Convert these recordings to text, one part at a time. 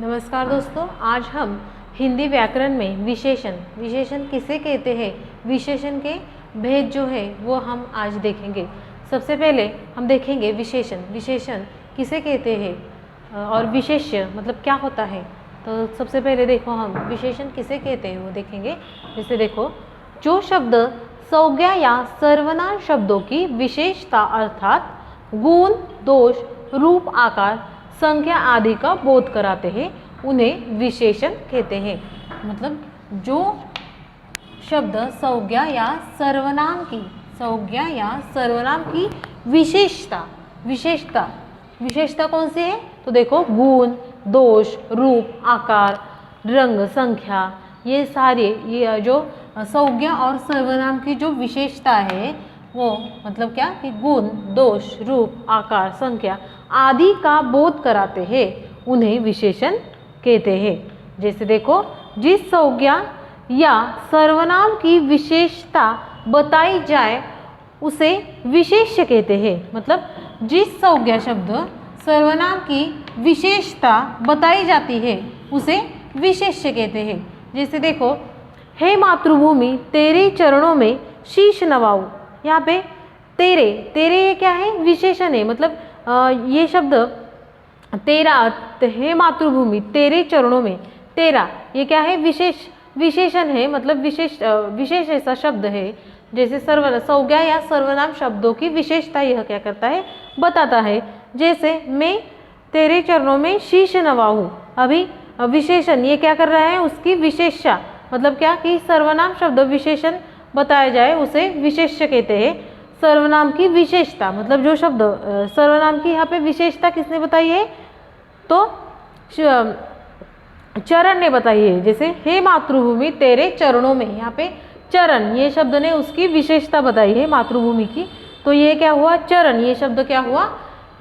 नमस्कार दोस्तों, आज हम हिंदी व्याकरण में विशेषण किसे कहते हैं, विशेषण के भेद जो है वो हम आज देखेंगे। सबसे पहले हम देखेंगे विशेषण किसे कहते हैं और विशेष्य मतलब क्या होता है। तो सबसे पहले देखो हम विशेषण किसे कहते हैं वो देखेंगे। जैसे देखो, जो शब्द संज्ञा या सर्वनाम शब्दों की विशेषता अर्थात गुण, दोष, रूप, आकार, संख्या आदि का बोध कराते हैं उन्हें विशेषण कहते हैं। मतलब जो शब्द संज्ञा या सर्वनाम की विशेषता कौन सी है, तो देखो गुण, दोष, रूप, आकार, रंग, संख्या, ये सारे ये जो संज्ञा और सर्वनाम की जो विशेषता है वो मतलब क्या कि गुण, दोष, रूप, आकार, संख्या आदि का बोध कराते हैं उन्हें विशेषण कहते हैं। जैसे देखो, जिस संज्ञा या सर्वनाम की विशेषता बताई जाए उसे विशेष्य कहते हैं। मतलब जिस संज्ञा शब्द सर्वनाम की विशेषता बताई जाती है उसे विशेष्य कहते हैं। जैसे देखो, हे मातृभूमि तेरे चरणों में शीश नवाऊं, यहाँ पे तेरे ये क्या है, विशेषण है। मतलब ये शब्द तेरा, हे मातृभूमि तेरे चरणों में, तेरा ये क्या है, विशेषण है। मतलब विशेष ऐसा शब्द है। जैसे संज्ञा या सर्वनाम शब्दों की विशेषता यह क्या करता है, बताता है। जैसे मैं तेरे चरणों में शीश नवाऊं, अभी विशेषण ये क्या कर रहा है, उसकी विशेषता मतलब क्या कि सर्वनाम शब्द विशेषण बताया जाए उसे विशेष्य कहते हैं। सर्वनाम की विशेषता मतलब जो शब्द सर्वनाम की यहाँ पे विशेषता किसने बताई है, तो चरण ने बताई है। जैसे हे मातृभूमि तेरे चरणों में, यहाँ पे चरण ये शब्द ने उसकी विशेषता बताई है मातृभूमि की, तो ये क्या हुआ, चरण ये शब्द क्या हुआ,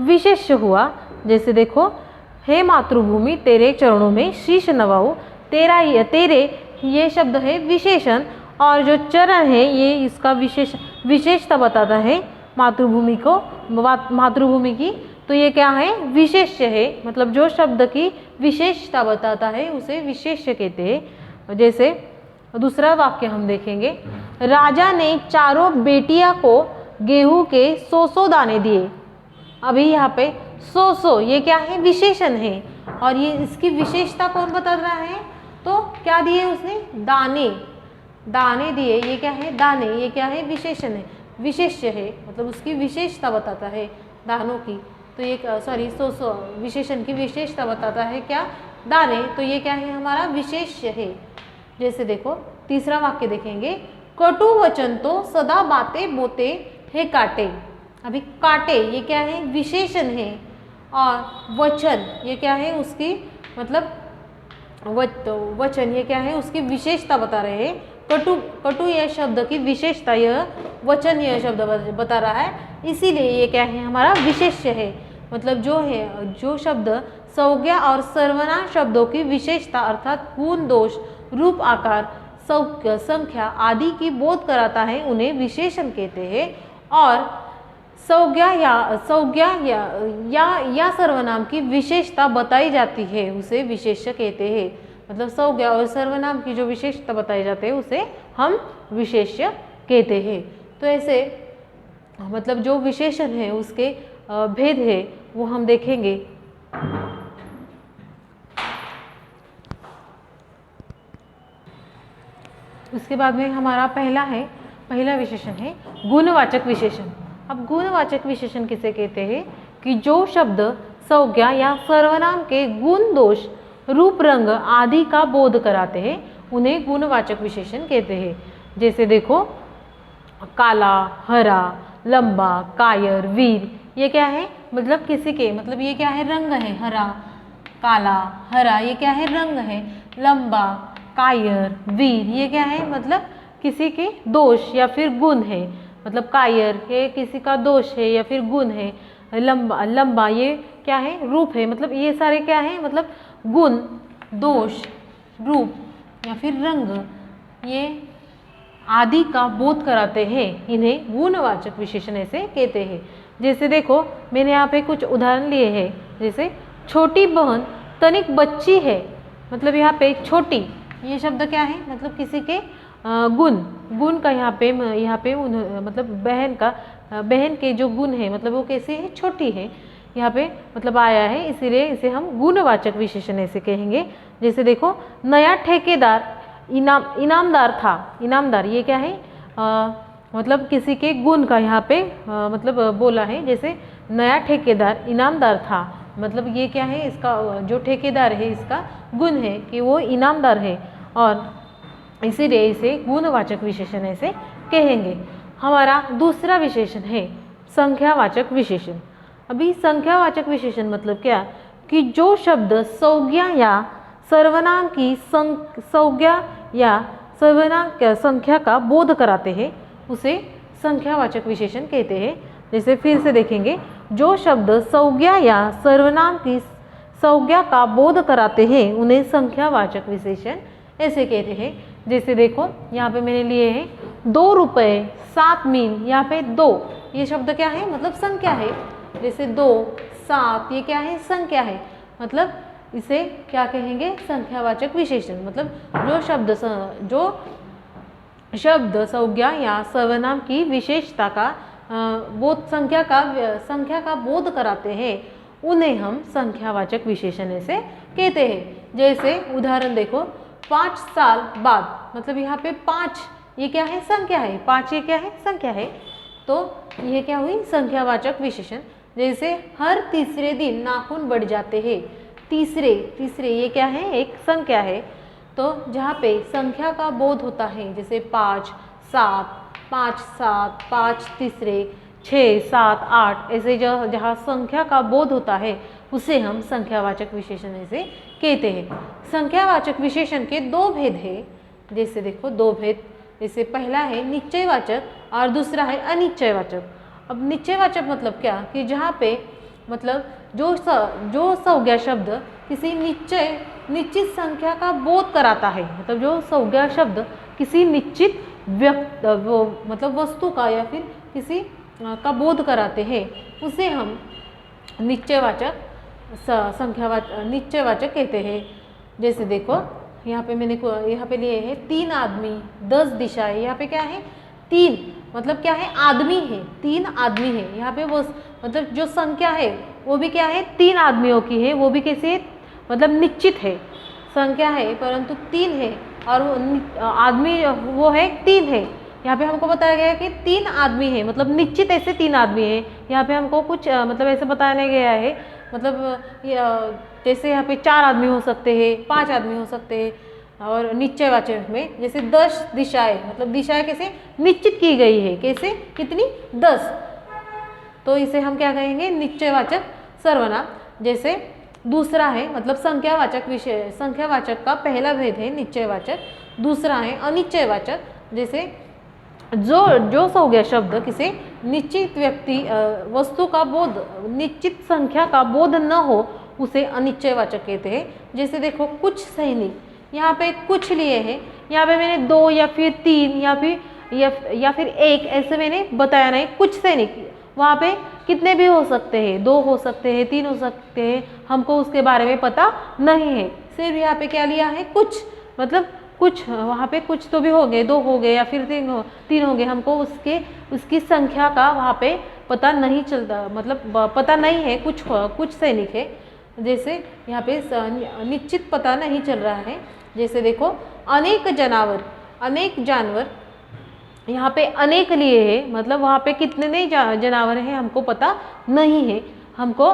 विशेष्य हुआ। जैसे देखो, हे मातृभूमि तेरे चरणों में शीश नवाऊं, तेरे ये शब्द है विशेषण और जो चरण है ये इसका विशेषता बताता है मातृभूमि की, तो ये क्या है, विशेष्य है। मतलब जो शब्द की विशेषता बताता है उसे विशेष्य कहते हैं। जैसे दूसरा वाक्य हम देखेंगे, राजा ने चारों बेटिया को गेहूं के 100 दाने दिए। अभी यहाँ पे 100 ये क्या है, विशेषण है और ये इसकी विशेषता कौन बता रहा है, तो क्या दिए उसने, दाने दिए, ये क्या है, दाने ये क्या है, विशेषण है, विशेष्य है। मतलब उसकी विशेषता बताता है दानों की, तो ये सॉरी 100 विशेषण की विशेषता बताता है क्या, दाने, तो ये क्या है, हमारा विशेष्य है। जैसे देखो तीसरा वाक्य देखेंगे, कटु वचन तो सदा बातें बोते है काटे। अभी काटे ये क्या है, विशेषण है और वचन ये क्या है, उसकी मतलब वचन ये क्या है, उसकी विशेषता बता रहे हैं। कटु यह शब्द की विशेषता यह वचन यह शब्द बता रहा है, इसीलिए ये क्या है, हमारा विशेष्य है। मतलब जो शब्द संज्ञा और सर्वनाम शब्दों की विशेषता अर्थात गुण, दोष, रूप, आकार, संख्या आदि की बोध कराता है उन्हें विशेषण कहते हैं। और संज्ञा या सर्वनाम की विशेषता बताई जाती है उसे विशेष्य कहते हैं। मतलब संज्ञा और सर्वनाम की जो विशेषता बताई जाती है उसे हम विशेष्य कहते हैं। तो ऐसे मतलब जो विशेषण है उसके भेद है वो हम देखेंगे। उसके बाद में हमारा पहला विशेषण है गुणवाचक विशेषण। अब गुणवाचक विशेषण किसे कहते हैं, कि जो शब्द संज्ञा या सर्वनाम के गुण, दोष, रूप, रंग आदि का बोध कराते हैं उन्हें गुणवाचक विशेषण कहते हैं। जैसे देखो, काला, हरा, लंबा, कायर, वीर ये क्या है, मतलब किसी के मतलब ये क्या है, रंग है, हरा, काला, हरा ये क्या है, रंग है, लंबा, कायर, वीर ये क्या है, मतलब किसी के दोष या फिर गुण है। मतलब कायर ये किसी का दोष है या फिर गुण है, लंबा ये क्या है, रूप है। मतलब ये सारे क्या है, मतलब गुण, दोष, रूप या फिर रंग ये आदि का बोध कराते हैं, इन्हें गुणवाचक विशेषण ऐसे कहते हैं। जैसे देखो मैंने यहाँ पे कुछ उदाहरण लिए हैं। जैसे छोटी बहन तनिक बच्ची है, मतलब यहाँ पे छोटी, ये शब्द क्या है, मतलब किसी के गुण का यहाँ पे मतलब बहन के जो गुण है, मतलब वो कैसे है, छोटी है, यहाँ पे मतलब आया है, इसीलिए इसे हम गुणवाचक विशेषण ऐसे कहेंगे। जैसे देखो, नया ठेकेदार इनामदार था। इनामदार ये क्या है, मतलब किसी के गुण का यहाँ पे मतलब बोला है। जैसे नया ठेकेदार इनामदार था, मतलब ये क्या है, इसका जो ठेकेदार है इसका गुण है कि वो इनामदार है, और इसीलिए इसे गुणवाचक विशेषण ऐसे कहेंगे। हमारा दूसरा विशेषण है संख्यावाचक विशेषण। अभी संख्यावाचक विशेषण मतलब क्या, कि जो शब्द संज्ञा या सर्वनाम की संज्ञा या सर्वनाम संख्या का बोध कराते हैं उसे संख्यावाचक विशेषण कहते हैं। जैसे फिर से देखेंगे, जो शब्द संज्ञा या सर्वनाम की संज्ञा का बोध कराते हैं उन्हें संख्यावाचक विशेषण ऐसे कहते हैं। जैसे देखो, यहाँ पे मैंने लिए हैं 2 रुपये 7 मील, यहाँ पे 2 ये शब्द क्या है, मतलब संख्या है। जैसे 2 7 ये क्या है, संख्या है, मतलब इसे क्या कहेंगे, संख्यावाचक विशेषण। मतलब जो शब्द संज्ञा या सर्वनाम की विशेषता का संख्या का बोध कराते हैं उन्हें हम संख्यावाचक विशेषण ऐसे कहते हैं। जैसे उदाहरण देखो, 5 साल बाद, मतलब यहाँ पे 5 ये क्या है, संख्या है, 5 ये क्या है, संख्या है, तो ये क्या हुई, संख्यावाचक विशेषण। जैसे हर तीसरे दिन नाखून बढ़ जाते हैं, तीसरे ये क्या है, एक संख्या है, तो जहाँ पे संख्या का बोध होता है, जैसे 5 7 5 7 5 तीसरे 6 7 8 ऐसे जहाँ संख्या का बोध होता है उसे हम संख्यावाचक विशेषण ऐसे कहते हैं। संख्यावाचक विशेषण के 2 भेद हैं। जैसे देखो 2 भेद, जैसे पहला है निश्चयवाचक और दूसरा है अनिश्चयवाचक। अब निश्चयवाचक मतलब क्या, कि जहाँ पे मतलब जो संज्ञा शब्द किसी निश्चित संख्या का बोध कराता है, मतलब जो संज्ञा शब्द किसी निश्चित मतलब वस्तु का या फिर किसी का बोध कराते हैं उसे हम निश्चयवाचक कहते हैं। जैसे देखो, यहाँ पे लिए है 3 आदमी 10 दिशाएं। यहाँ पे क्या है, 3 मतलब क्या है, आदमी है, 3 आदमी है। यहाँ पे वो मतलब जो संख्या है वो भी क्या है, 3 आदमियों की है, वो भी कैसे, मतलब निश्चित है, संख्या है परंतु 3 है, और वो आदमी वो है 3 है। यहाँ पे हमको बताया गया है कि 3 आदमी है, मतलब निश्चित ऐसे 3 आदमी है। यहाँ पे हमको कुछ मतलब ऐसे बताया गया है, मतलब जैसे यहाँ पे 4 आदमी हो सकते हैं, 5 आदमी हो सकते हैं। और निश्चयवाचक में जैसे 10 दिशाएं, मतलब दिशाएं कैसे निश्चित की गई है, कैसे, कितनी, 10, तो इसे हम क्या कहेंगे, निश्चयवाचक सर्वनाम। जैसे दूसरा है मतलब संख्यावाचक का पहला भेद है निश्चयवाचक, दूसरा है अनिश्चयवाचक। जैसे जो संज्ञा शब्द किसी निश्चित व्यक्ति वस्तु का बोध, निश्चित संख्या का बोध न हो उसे अनिश्चयवाचक कहते हैं। जैसे देखो, कुछ सैनिक, यहाँ पे कुछ लिए हैं, यहाँ पे मैंने 2 या फिर 3 या फिर 1 ऐसे मैंने बताया नहीं। कुछ सैनिक, वहाँ पे कितने भी हो सकते हैं, 2 हो सकते हैं, 3 हो सकते हैं, हमको उसके बारे में पता नहीं है। सिर्फ यहाँ पे क्या लिया है, कुछ, मतलब कुछ, वहाँ पे कुछ तो भी हो गए, 2 हो गए या फिर 3 हो गए, हमको उसकी संख्या का वहाँ पे पता नहीं चलता, मतलब पता नहीं है, कुछ सैनिक है। जैसे यहाँ पे निश्चित पता नहीं चल रहा है। जैसे देखो, अनेक जानवर, यहाँ पे अनेक लिए है, मतलब वहाँ पे कितने जानवर हैं हमको पता नहीं है, हमको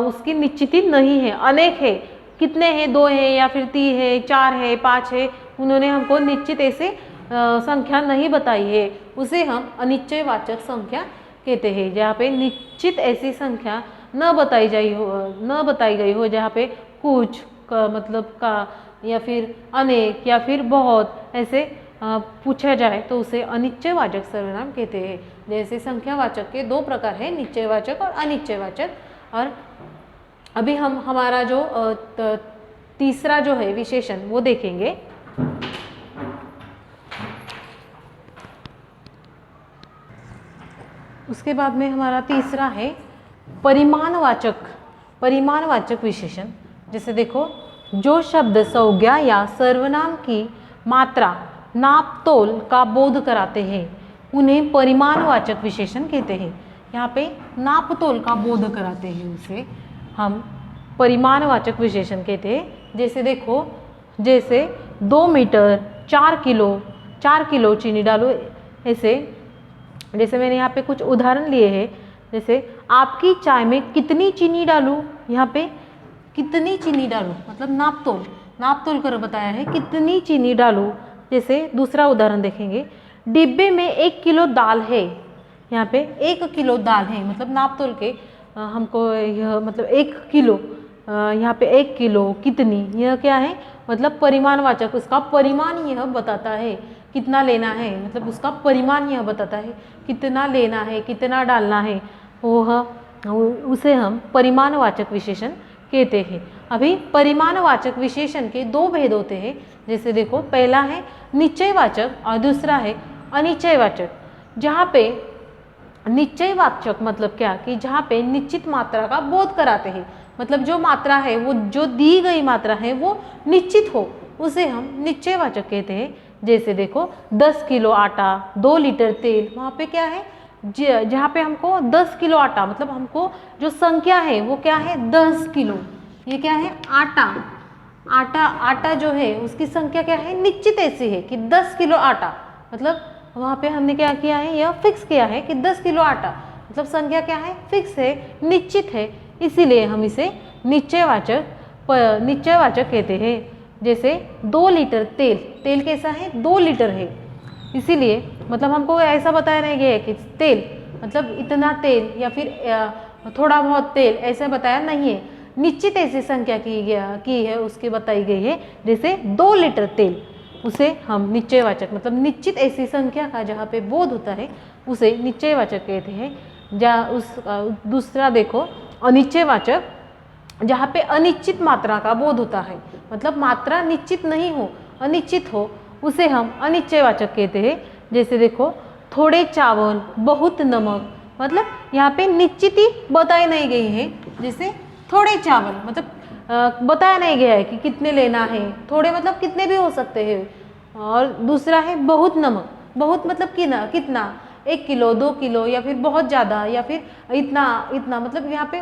उसकी निश्चित नहीं है। अनेक है, कितने हैं, 2 है या फिर 3 है, 4 है, 5 है, उन्होंने हमको निश्चित ऐसे संख्या नहीं बताई है, उसे हम अनिश्चयवाचक संख्या कहते हैं। जहाँ पे निश्चित ऐसी संख्या न बताई गई हो, जहाँ पे कुछ का मतलब का या फिर अनेक या फिर बहुत ऐसे पूछा जाए तो उसे अनिश्चयवाचक सर्वनाम कहते हैं। जैसे संख्यावाचक के 2 प्रकार हैं, निश्चयवाचक और अनिश्चयवाचक। और अभी हम हमारा जो तीसरा जो है विशेषण वो देखेंगे। उसके बाद में हमारा तीसरा है परिमाणवाचक विशेषण। जैसे देखो, जो शब्द संज्ञा या सर्वनाम की मात्रा, नाप तोल का बोध कराते हैं उन्हें परिमाणवाचक विशेषण कहते हैं। यहाँ पे नाप तोल का बोध कराते हैं उसे हम परिमाणवाचक विशेषण कहते हैं। जैसे देखो, जैसे 2 मीटर, 4 किलो चीनी डालो, ऐसे जैसे मैंने यहाँ पे कुछ उदाहरण लिए हैं। जैसे आपकी चाय में कितनी चीनी डालूँ, यहाँ पे कितनी चीनी डालूँ मतलब नाप तोल कर बताया है कितनी चीनी डालूँ। जैसे दूसरा उदाहरण देखेंगे, डिब्बे में 1 किलो दाल है, यहाँ पे 1 किलो दाल है मतलब नाप तोल के हमको यह मतलब 1 किलो, यहाँ पे 1 किलो कितनी, यह क्या है मतलब परिमाणवाचक, उसका परिमाण यह बताता है कितना लेना है, मतलब उसका परिमाण यह बताता है कितना लेना है, कितना डालना है, उसे हम परिमाणवाचक विशेषण कहते हैं। अभी परिमाणवाचक विशेषण के 2 भेद होते हैं। जैसे देखो, पहला है निश्चयवाचक और दूसरा है अनिश्चयवाचक। जहाँ पे निश्चयवाचक मतलब क्या कि जहाँ पे निश्चित मात्रा का बोध कराते हैं, मतलब जो मात्रा है वो जो दी गई मात्रा है वो निश्चित हो, उसे हम निश्चयवाचक कहते हैं। जैसे देखो, 10 किलो आटा, 2 लीटर तेल, वहाँ पे क्या है जहाँ पे हमको 10 किलो आटा मतलब हमको जो संख्या है वो क्या है 10 किलो, ये क्या है आटा जो है उसकी संख्या क्या है निश्चित ऐसी है कि 10 किलो आटा, मतलब वहाँ पे हमने क्या किया है यह फिक्स किया है कि 10 किलो आटा, मतलब संख्या क्या है फिक्स है, निश्चित है, इसीलिए हम इसे निश्चयवाचक कहते हैं। जैसे 2 लीटर तेल कैसा है 2 लीटर है, इसीलिए मतलब हमको ऐसा बताया नहीं गया है कि तेल मतलब इतना तेल या फिर थोड़ा बहुत तेल ऐसा बताया नहीं है, निश्चित ऐसी संख्या की है उसकी बताई गई है। जैसे 2 लीटर तेल, उसे हम निश्चयवाचक मतलब निश्चित ऐसी संख्या का जहाँ पे बोध होता है उसे निश्चयवाचक कहते हैं। दूसरा देखो अनिश्चयवाचक, जहाँ पे अनिश्चित मात्रा का बोध होता है, मतलब मात्रा निश्चित नहीं हो अनिश्चित हो, उसे हम अनिश्चयवाचक कहते हैं। जैसे देखो, थोड़े चावल, बहुत नमक, मतलब यहाँ पे निश्चित ही बताई नहीं गई है। जैसे थोड़े चावल मतलब बताया नहीं गया है कि कितने लेना है, थोड़े मतलब कितने भी हो सकते हैं। और दूसरा है बहुत नमक, बहुत मतलब कितना 1 किलो, 2 किलो या फिर बहुत ज़्यादा या फिर इतना मतलब यहाँ पे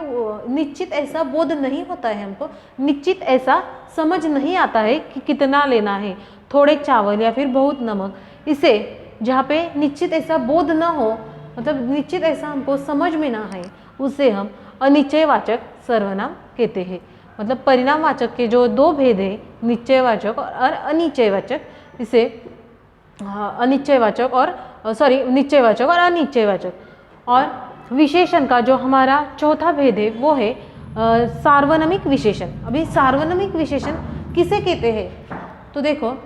निश्चित ऐसा बोध नहीं होता है, हमको निश्चित ऐसा समझ नहीं आता है कि कितना लेना है, थोड़े चावल या फिर बहुत नमक। इसे जहाँ पे निश्चित ऐसा बोध न हो मतलब निश्चित ऐसा हमको समझ में ना है, उसे हम अनिश्चयवाचक सर्वनाम कहते हैं। मतलब परिणामवाचक के जो 2 भेद है निश्चयवाचक और अनिश्चयवाचक, इसे निश्चयवाचक और अनिश्चयवाचक। और विशेषण का जो हमारा चौथा भेद है वो है सार्वनामिक विशेषण। अभी सार्वनामिक विशेषण किसे कहते हैं, तो देखो,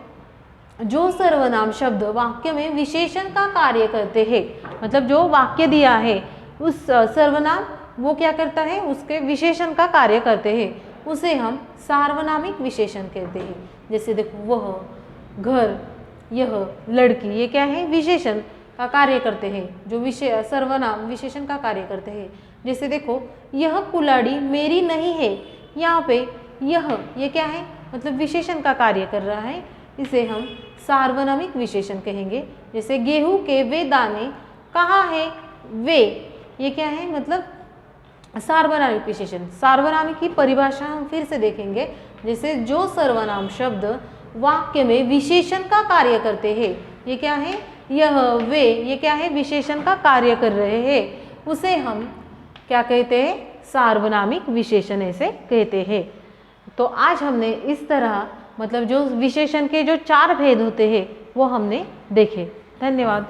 जो सर्वनाम शब्द वाक्य में विशेषण का कार्य करते हैं, मतलब जो वाक्य दिया है उस सर्वनाम वो क्या करता है उसके विशेषण का कार्य करते हैं, उसे हम सार्वनामिक विशेषण कहते हैं। जैसे देखो, वह, घर, यह, लड़की, ये क्या है विशेषण का कार्य करते हैं, जो सर्वनाम विशेषण का कार्य करते हैं। जैसे देखो, यह कुल्हाड़ी मेरी नहीं है, यहाँ पे ये क्या है मतलब विशेषण का कार्य कर रहा है, इसे हम सार्वनामिक विशेषण कहेंगे। जैसे गेहूं के वे दाने कहाँ है, वे, ये क्या है मतलब सार्वनामिक विशेषण। सार्वनामिक की परिभाषा हम फिर से देखेंगे। जैसे जो सर्वनाम शब्द वाक्य में विशेषण का कार्य करते हैं, ये क्या है यह, वे, ये क्या है विशेषण का कार्य कर रहे हैं, उसे हम क्या कहते हैं सार्वनामिक विशेषण ऐसे कहते हैं। तो आज हमने इस तरह मतलब जो विशेषण के जो 4 भेद होते हैं वो हमने देखे। धन्यवाद।